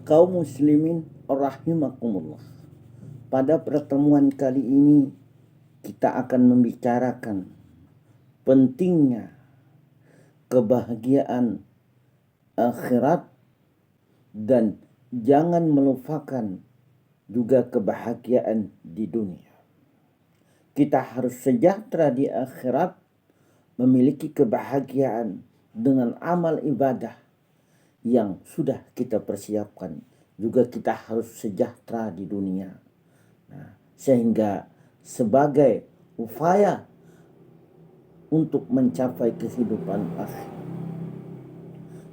Kaum muslimin rahimakumullah. Pada pertemuan kali ini kita akan membicarakan pentingnya kebahagiaan akhirat dan jangan melupakan juga kebahagiaan di dunia. Kita harus sejahtera di akhirat, memiliki kebahagiaan dengan amal ibadah yang sudah kita persiapkan. Juga kita harus sejahtera di dunia. Sehingga sebagai upaya untuk mencapai kehidupan akhir.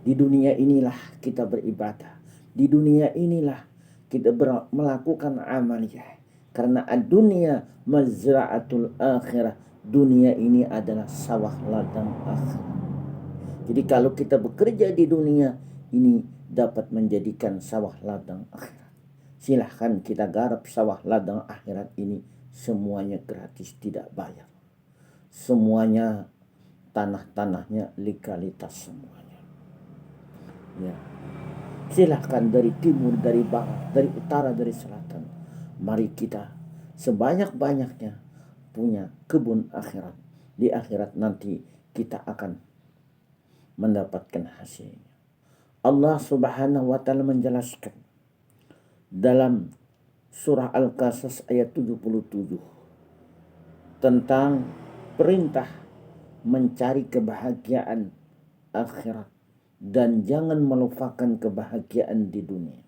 Di dunia inilah kita beribadah. Di dunia inilah kita melakukan amaliyah. Karena dunia mazra'atul akhirah. Dunia ini adalah sawah ladang akhirat. Jadi kalau kita bekerja di dunia ini dapat menjadikan sawah ladang akhirat. Silahkan kita garap sawah ladang akhirat ini, semuanya gratis, tidak bayar. Semuanya tanah-tanahnya legalitas semuanya. Ya. Silahkan dari timur, dari barat, dari utara, dari selatan. Mari kita sebanyak-banyaknya punya kebun akhirat. Di akhirat nanti kita akan mendapatkan hasilnya. Allah Subhanahu wa taala menjelaskan dalam surah Al-Qasas ayat 77 tentang perintah mencari kebahagiaan akhirat dan jangan melupakan kebahagiaan di dunia.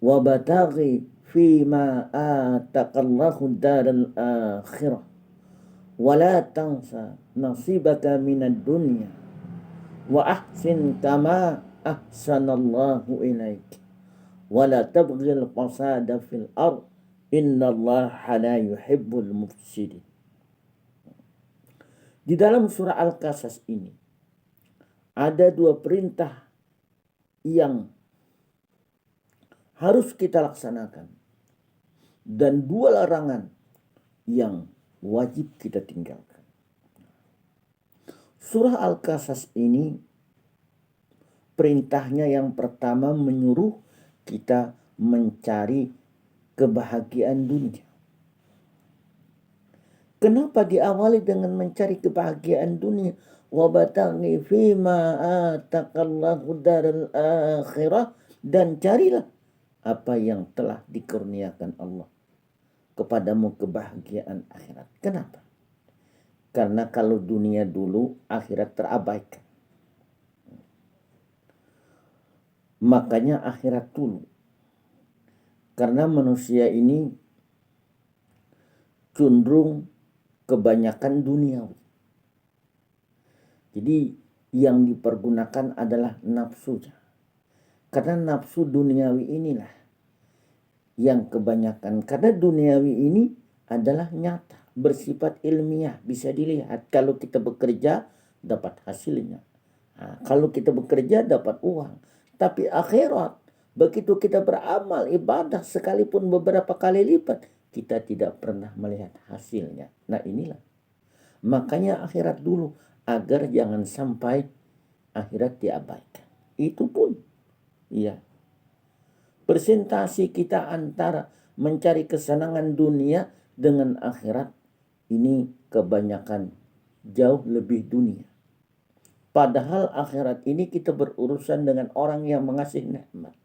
Wa bataghi fima ataqallahu daral akhirah wa la tansa nasibaka minad dunya wa ahsin kama ahsanallahu ilaik wa la tabghil fasada fil ard innallaha la yuhibbul mufsidin. Di dalam surah Al-Qasas ini ada dua perintah yang harus kita laksanakan dan dua larangan yang wajib kita tinggalkan. Surah Al-Qasas ini perintahnya yang pertama menyuruh kita mencari kebahagiaan dunia. Kenapa diawali dengan mencari kebahagiaan dunia? Wa bataghi fima ataqallahu daral akhirah, dan carilah apa yang telah dikurniakan Allah kepadamu, kebahagiaan akhirat. Kenapa? Karena kalau dunia dulu, akhirat terabaikan. Makanya akhirat dulu. Karena manusia ini cenderung kebanyakan duniawi. Jadi yang dipergunakan adalah nafsunya. Karena nafsu duniawi inilah yang kebanyakan. Karena duniawi ini adalah nyata, bersifat ilmiah, bisa dilihat. Kalau kita bekerja dapat hasilnya. Nah, kalau kita bekerja dapat uang. Tapi akhirat, begitu kita beramal ibadah sekalipun beberapa kali lipat, kita tidak pernah melihat hasilnya. Nah inilah. Makanya akhirat dulu, agar jangan sampai akhirat diabaikan. Itu pun, ya, presentasi kita antara mencari kesenangan dunia dengan akhirat ini kebanyakan jauh lebih dunia. Padahal akhirat ini kita berurusan dengan orang yang mengasih nikmat,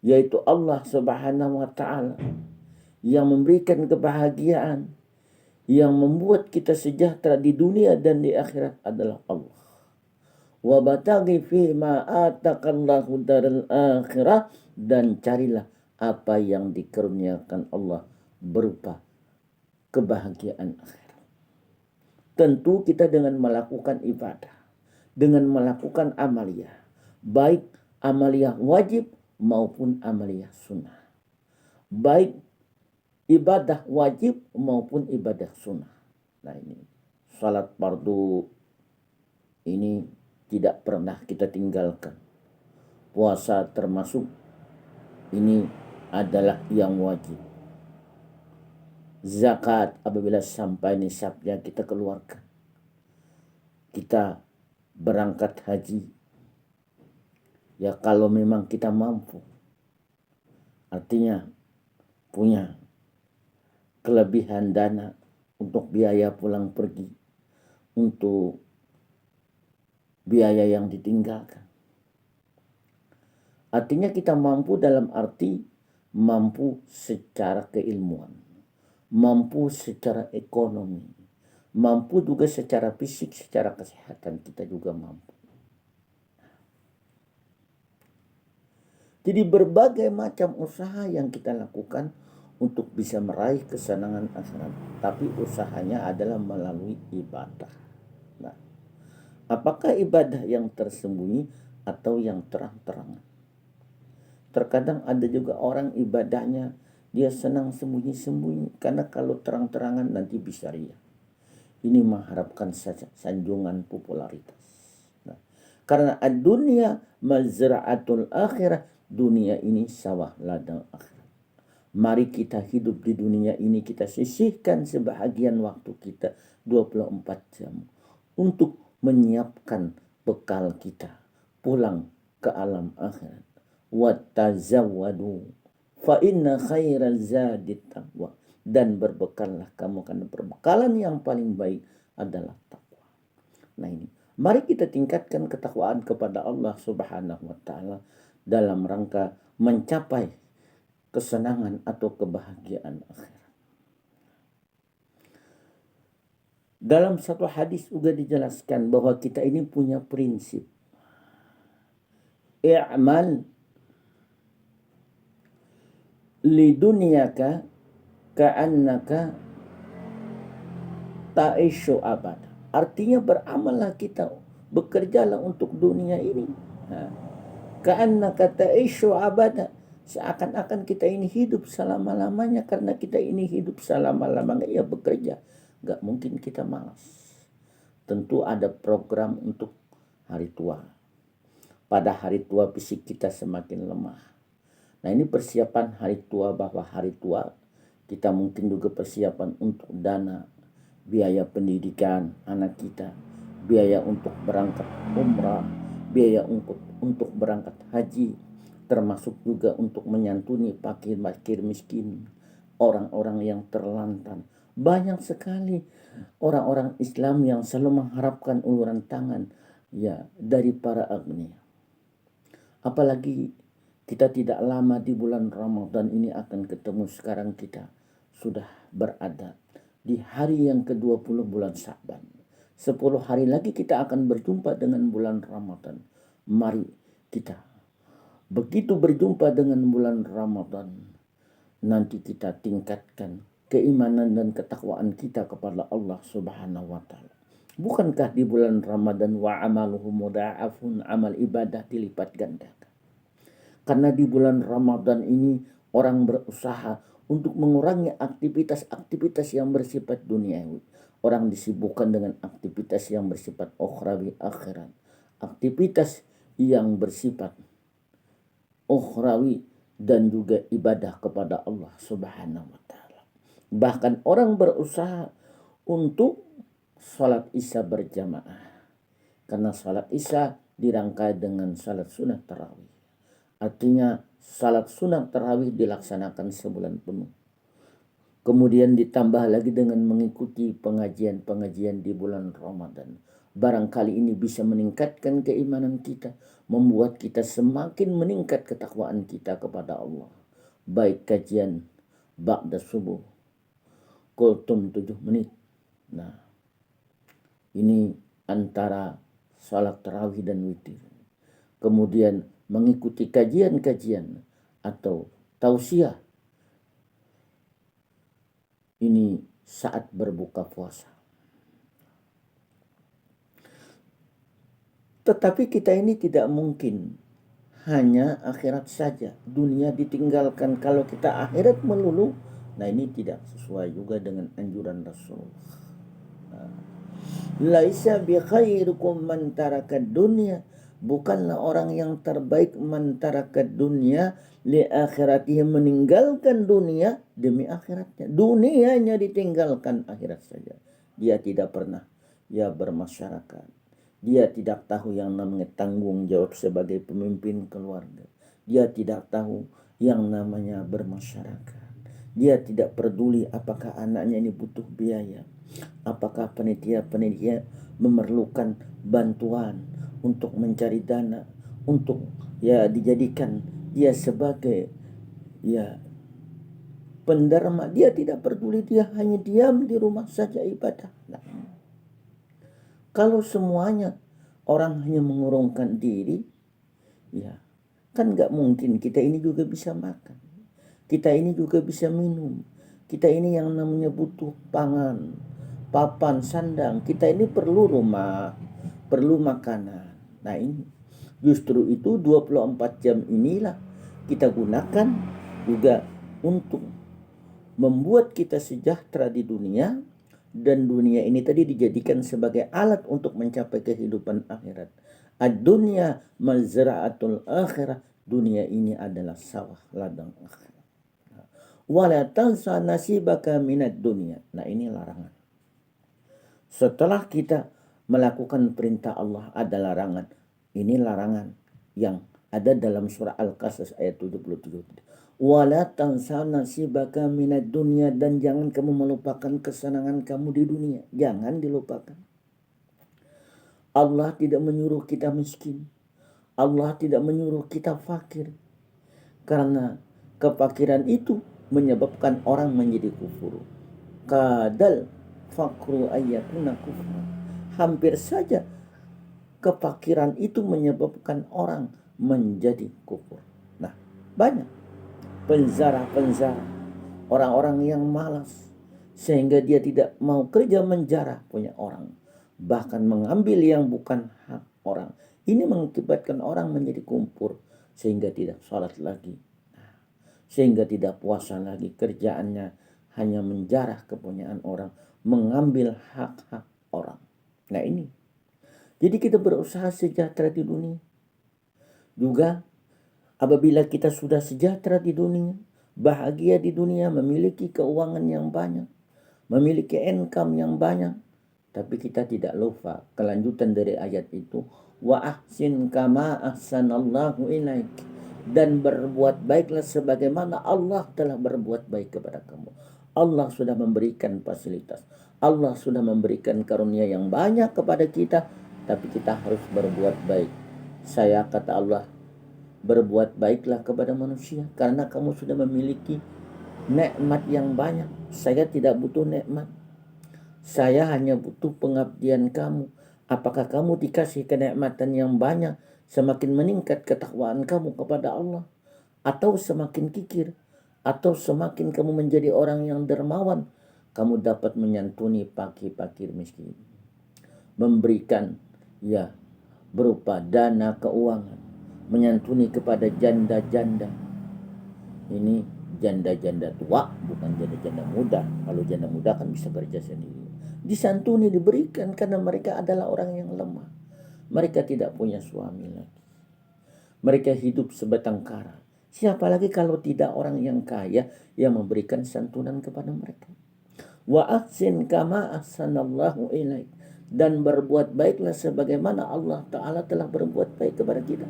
yaitu Allah Subhanahu wa taala, yang memberikan kebahagiaan, yang membuat kita sejahtera di dunia dan di akhirat adalah Allah. Wa bataghi fima ataqallahu daral akhirah, dan carilah apa yang dikurniakan Allah berupa kebahagiaan akhirat. Tentu kita dengan melakukan ibadah, dengan melakukan amaliyah, baik amaliyah wajib maupun amaliyah sunnah, baik ibadah wajib maupun ibadah sunnah. Nah ini salat fardu ini tidak pernah kita tinggalkan. Puasa termasuk ini adalah yang wajib. Zakat apabila sampai nisabnya kita keluarkan. Kita berangkat haji Ya kalau memang kita mampu, artinya punya kelebihan dana untuk biaya pulang pergi, untuk biaya yang ditinggalkan. Artinya kita mampu dalam arti mampu secara keilmuan, mampu secara ekonomi, mampu juga secara fisik, secara kesehatan kita juga mampu. Jadi berbagai macam usaha yang kita lakukan untuk bisa meraih kesenangan akhirat. Tapi usahanya adalah melalui ibadah. Nah, apakah ibadah yang tersembunyi atau yang terang-terangan? Terkadang ada juga orang ibadahnya dia senang sembunyi-sembunyi. Karena kalau terang-terangan nanti bisa ria. Ini mengharapkan sanjungan popularitas. Nah, karena dunia mazra'atul akhirah, dunia ini sawah ladang akhirat. Mari kita hidup di dunia ini, kita sisihkan sebahagian waktu kita 24 jam untuk menyiapkan bekal kita pulang ke alam akhirat. Wattazawwadu fa inna khairal zadit taqwa. Dan berbekallah kamu, karena perbekalan yang paling baik adalah takwa. Nah ini, mari kita tingkatkan ketakwaan kepada Allah Subhanahu wa Ta'ala dalam rangka mencapai kesenangan atau kebahagiaan akhirat. Dalam satu hadis juga dijelaskan bahwa kita ini punya prinsip. I'mal lidunyaka ka'annaka ta'ishu abad. Artinya beramallah kita, bekerjalah untuk dunia ini. Ka'annaka ta'ishu abad. Seakan-akan kita ini hidup selama-lamanya. Karena kita ini hidup selama-lamanya, ya bekerja. Gak mungkin kita malas. Tentu ada program untuk hari tua. Pada hari tua fisik kita semakin lemah. Nah ini persiapan hari tua, bahwa hari tua kita mungkin juga persiapan untuk dana, biaya pendidikan anak kita, biaya untuk berangkat umrah, biaya untuk berangkat haji, termasuk juga untuk menyantuni fakir-fakir miskin, orang-orang yang terlantar. Banyak sekali orang-orang Islam yang selalu mengharapkan uluran tangan ya dari para agnia. Apalagi kita tidak lama di bulan Ramadan ini akan ketemu. Sekarang kita sudah berada di hari yang ke-20 bulan Sya'ban. 10 hari lagi kita akan berjumpa dengan bulan Ramadan. Mari kita begitu berjumpa dengan bulan Ramadan, nanti kita tingkatkan keimanan dan ketakwaan kita kepada Allah Subhanahu wa Ta'ala. Bukankah di bulan Ramadan wa amaluhu mudha'afun, amal ibadah dilipat gandakan. Karena di bulan Ramadan ini orang berusaha untuk mengurangi aktivitas-aktivitas yang bersifat duniawi. Orang disibukkan dengan aktivitas yang bersifat ukhrawi akhirat. Aktivitas yang bersifat ukhrawi dan juga ibadah kepada Allah Subhanahu wa Ta'ala. Bahkan orang berusaha untuk salat Isya berjamaah. Karena salat Isya dirangkai dengan salat sunat tarawih. Artinya salat sunat tarawih dilaksanakan sebulan penuh. Kemudian ditambah lagi dengan mengikuti pengajian-pengajian di bulan Ramadan. Barangkali ini bisa meningkatkan keimanan kita, membuat kita semakin meningkat ketakwaan kita kepada Allah. Baik kajian ba'da subuh, kultum 7 menit. Nah, ini antara salat tarawih dan witir. Kemudian mengikuti kajian-kajian atau tausiah. Ini saat berbuka puasa. Tetapi kita ini tidak mungkin hanya akhirat saja. Dunia ditinggalkan. Kalau kita akhirat melulu, nah ini tidak sesuai juga dengan anjuran Rasulullah. Laisa bi khairukum man taraka dunya. Bukanlah orang yang terbaik mentaraka dunia li akhiratih, meninggalkan dunia demi akhiratnya. Dunianya ditinggalkan, akhirat saja. Dia tidak pernah ya bermasyarakat. Dia tidak tahu yang namanya tanggung jawab sebagai pemimpin keluarga. Dia tidak tahu yang namanya bermasyarakat. Dia tidak peduli apakah anaknya ini butuh biaya. Apakah panitia-panitia memerlukan bantuan untuk mencari dana, untuk dijadikan dia sebagai penderma. Dia tidak peduli, dia hanya diam di rumah saja ibadah. Nah, kalau semuanya orang hanya mengurungkan diri, kan nggak mungkin kita ini juga bisa makan. Kita ini juga bisa minum. Kita ini yang namanya butuh pangan, papan, sandang. Kita ini perlu rumah, perlu makanan. Nah ini, justru itu 24 jam inilah kita gunakan juga untuk membuat kita sejahtera di dunia. Dan dunia ini tadi dijadikan sebagai alat untuk mencapai kehidupan akhirat. Ad-dunya mazra'atul akhirah. Dunia ini adalah sawah ladang akhirat. Wala tansa nasibaka minad dunya. Nah ini larangan. Setelah kita melakukan perintah Allah ada larangan. Ini larangan yang ada dalam surah Al-Qasas ayat 77. Wala tansa nasibaka minad dunya, dan jangan kamu melupakan kesenangan kamu di dunia. Jangan dilupakan. Allah tidak menyuruh kita miskin. Allah tidak menyuruh kita fakir. Karena kefakiran itu menyebabkan orang menjadi kufur. Kadal fakru ayyakuna kufra. Hampir saja kefakiran itu menyebabkan orang menjadi kufur. Nah, banyak penjara-penjara, orang-orang yang malas sehingga dia tidak mau kerja menjara punya orang, bahkan mengambil yang bukan hak orang. Ini mengakibatkan orang menjadi kumpur sehingga tidak sholat lagi, sehingga tidak puasa lagi. Kerjaannya hanya menjarah kepunyaan orang, mengambil hak-hak orang. Nah ini, jadi kita berusaha sejahtera di dunia. Juga apabila kita sudah sejahtera di dunia, bahagia di dunia, memiliki keuangan yang banyak, memiliki income yang banyak, tapi kita tidak lupa kelanjutan dari ayat itu, wa ahsin kama ahsanallahu ilaik, dan berbuat baiklah sebagaimana Allah telah berbuat baik kepada kamu. Allah sudah memberikan fasilitas, Allah sudah memberikan karunia yang banyak kepada kita, tapi kita harus berbuat baik. Saya kata Allah, berbuat baiklah kepada manusia karena kamu sudah memiliki nikmat yang banyak. Saya tidak butuh nikmat. Saya hanya butuh pengabdian kamu. Apakah kamu dikasih kenikmatan yang banyak, semakin meningkat ketakwaan kamu kepada Allah, atau semakin kikir, atau semakin kamu menjadi orang yang dermawan, kamu dapat menyantuni fakir-fakir miskin, memberikan berupa dana keuangan, menyantuni kepada janda-janda. Ini janda-janda tua, bukan janda-janda muda. Kalau janda muda kan bisa kerja sendiri. Disantuni, diberikan karena mereka adalah orang yang lemah. Mereka tidak punya suami lagi. Mereka hidup sebatang kara. Siapa lagi kalau tidak orang yang kaya yang memberikan santunan kepada mereka. Wa ahsin kama ahsanallahu ilaik, dan berbuat baiklah sebagaimana Allah Ta'ala telah berbuat baik kepada kita.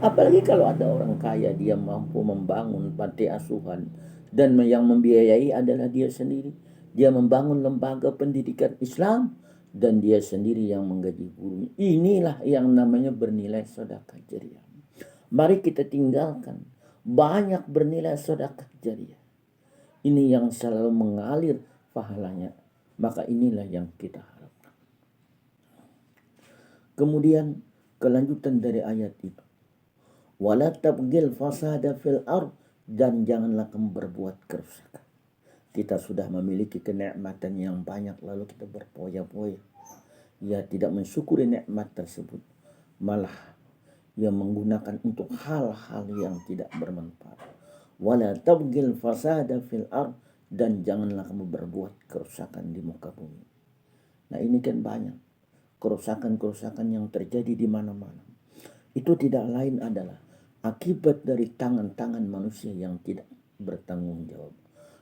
Apalagi kalau ada orang kaya, dia mampu membangun panti asuhan, dan yang membiayai adalah dia sendiri. Dia membangun lembaga pendidikan Islam, dan dia sendiri yang menggaji gurunya. Inilah yang namanya bernilai sedekah jariah. Mari kita tinggalkan banyak bernilai sedekah jariah. Ini yang selalu mengalir pahalanya. Maka inilah yang kita harapkan. Kemudian kelanjutan dari ayat itu, wala tabghil fasada fil ard, dan janganlah kamu berbuat kerusakan. Kita sudah memiliki kenikmatan yang banyak lalu kita berpoya-poya, tidak mensyukuri nikmat tersebut, malah menggunakan untuk hal-hal yang tidak bermanfaat. Wala tabghil fasada fil ard, dan janganlah kamu berbuat kerusakan di muka bumi. Nah ini kan banyak kerusakan-kerusakan yang terjadi di mana-mana. Itu tidak lain adalah akibat dari tangan-tangan manusia yang tidak bertanggung jawab.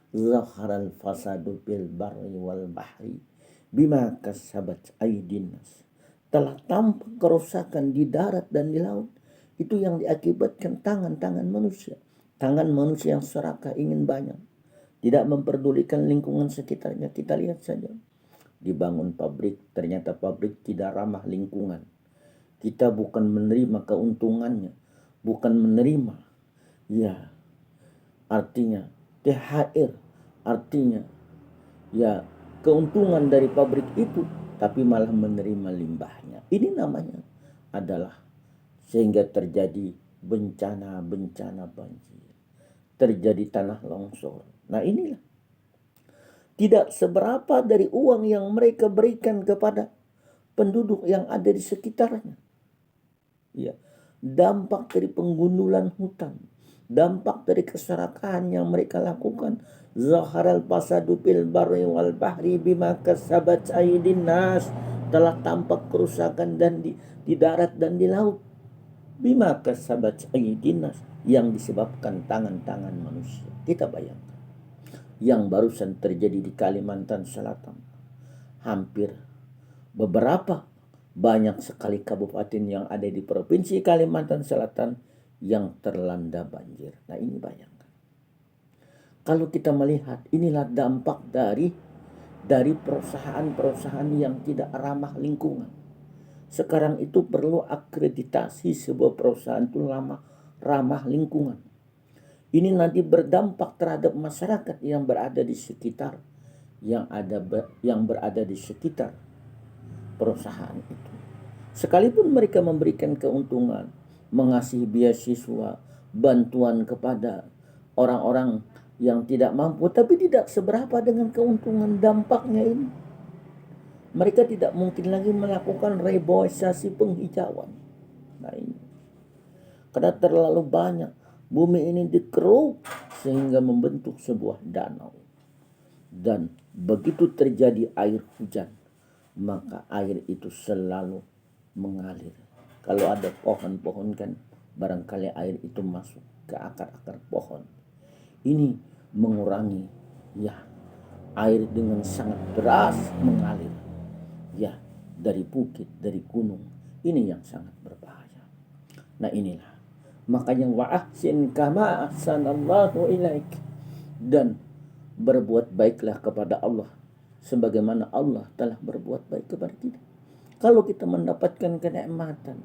Zaharal fasadu bil barri wal bahri bima kasabat aydin nas. telah tampak kerusakan di darat dan di laut. Itu yang diakibatkan tangan-tangan manusia. Tangan manusia yang serakah ingin banyak. Tidak memperdulikan lingkungan sekitarnya. Kita lihat saja. Dibangun pabrik, ternyata pabrik tidak ramah lingkungan. Kita bukan menerima keuntungannya. Bukan menerima. Ya, artinya THR. Artinya ya keuntungan dari pabrik itu, tapi malah menerima limbahnya. Ini namanya adalah sehingga terjadi bencana-bencana banjir, terjadi tanah longsor. Nah inilah tidak seberapa dari uang yang mereka berikan kepada penduduk yang ada di sekitarnya. Ya, dampak dari penggundulan hutan, dampak dari keserakahan yang mereka lakukan. Zaharal fasadu fil barri wal bahri bima kasabat aydin nas, telah tampak kerusakan dan di darat dan di laut. Bima kasabat aydin nas, yang disebabkan tangan-tangan manusia. Kita bayangkan yang barusan terjadi di Kalimantan Selatan. Hampir beberapa banyak sekali kabupaten yang ada di Provinsi Kalimantan Selatan yang terlanda banjir. Nah ini bayangkan. Kalau kita melihat inilah dampak dari perusahaan-perusahaan yang tidak ramah lingkungan. Sekarang itu perlu akreditasi sebuah perusahaan itu ramah lingkungan. Ini nanti berdampak terhadap masyarakat yang berada di sekitar yang berada di sekitar perusahaan itu. Sekalipun mereka memberikan keuntungan, mengasih beasiswa, bantuan kepada orang-orang yang tidak mampu, tapi tidak seberapa dengan keuntungan dampaknya ini. Mereka tidak mungkin lagi melakukan reboisasi penghijauan. Nah ini, karena terlalu banyak bumi ini dikeruk sehingga membentuk sebuah danau. Dan begitu terjadi air hujan, maka air itu selalu mengalir. Kalau ada pohon-pohon kan barangkali air itu masuk ke akar-akar pohon. Ini mengurangi ya air dengan sangat deras mengalir ya dari bukit, dari gunung. Ini yang sangat berbahaya. Nah inilah makanya wa ahsin kama ahsanallahu ilaik, dan berbuat baiklah kepada Allah sebagaimana Allah telah berbuat baik kepada kita. Kalau kita mendapatkan kenikmatan,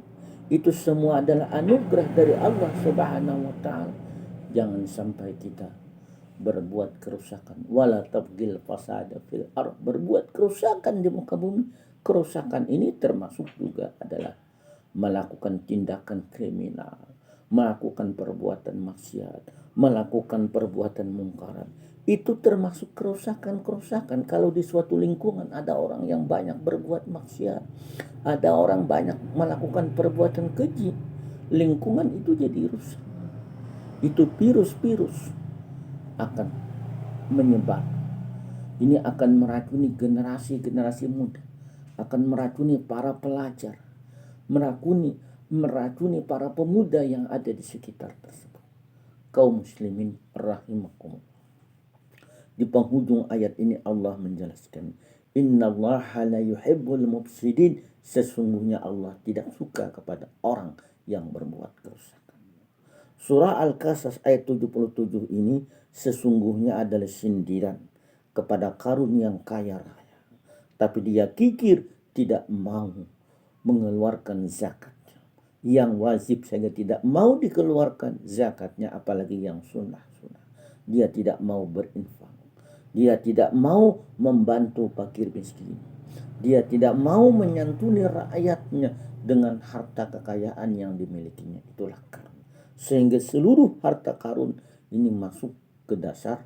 itu semua adalah anugerah dari Allah Subhanahu wa taala. Jangan sampai kita berbuat kerusakan. Wala tabghil fasada fil ardh, berbuat kerusakan di muka bumi. Kerusakan ini termasuk juga adalah melakukan tindakan kriminal, melakukan perbuatan maksiat, melakukan perbuatan mungkaran. Itu termasuk kerusakan-kerusakan. Kalau di suatu lingkungan ada orang yang banyak berbuat maksiat, ada orang banyak melakukan perbuatan keji, lingkungan itu jadi rusak. Itu virus-virus akan menyebar. Ini akan meracuni generasi-generasi muda, akan meracuni para pelajar, meracuni para pemuda yang ada di sekitar tersebut. Kaum muslimin rahimakumullah. Di penghujung ayat ini Allah menjelaskan, innallaha la yuhibbul mufsidin, sesungguhnya Allah tidak suka kepada orang yang berbuat kerusakan. Surah Al-Qasas ayat 77 ini sesungguhnya adalah sindiran kepada Qarun yang kaya raya, tapi dia kikir tidak mau mengeluarkan zakat yang wajib, sehingga tidak mau dikeluarkan zakatnya, apalagi yang sunnah-sunnah. Dia tidak mau berinfak, dia tidak mau membantu fakir miskin, dia tidak mau menyantuni rakyatnya dengan harta kekayaan yang dimilikinya. Itulah Qarun, sehingga seluruh harta Qarun ini masuk ke dasar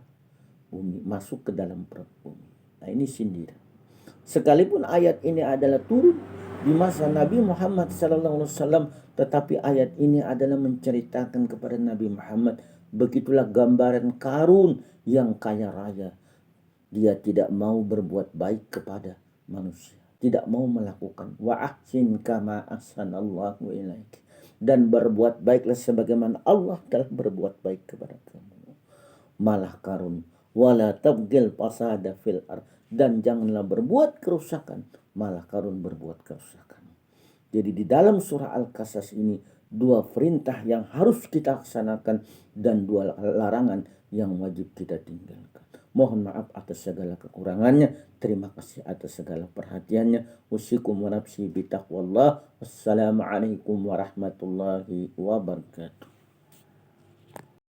bumi, masuk ke dalam perut bumi. Nah ini sindiran. Sekalipun ayat ini adalah turun di masa Nabi Muhammad SAW, tetapi ayat ini adalah menceritakan kepada Nabi Muhammad, begitulah gambaran Qarun yang kaya raya. Dia tidak mau berbuat baik kepada manusia, tidak mau melakukan wa ahsin kama ahsanallahu ilaik, dan berbuat baiklah sebagaimana Allah telah berbuat baik kepada kamu. Malah Qarun, wala tabghil fasada fil ardh, dan janganlah berbuat kerusakan. Malah Qarun berbuat kerusakan. Jadi di dalam surah Al-Qasas ini 2 perintah yang harus kita laksanakan dan 2 larangan yang wajib kita tinggalkan. Mohon maaf atas segala kekurangannya. Terima kasih atas segala perhatiannya. Usikum wa nafsi bitaqwallah. Wassalamualaikum warahmatullahi wabarakatuh.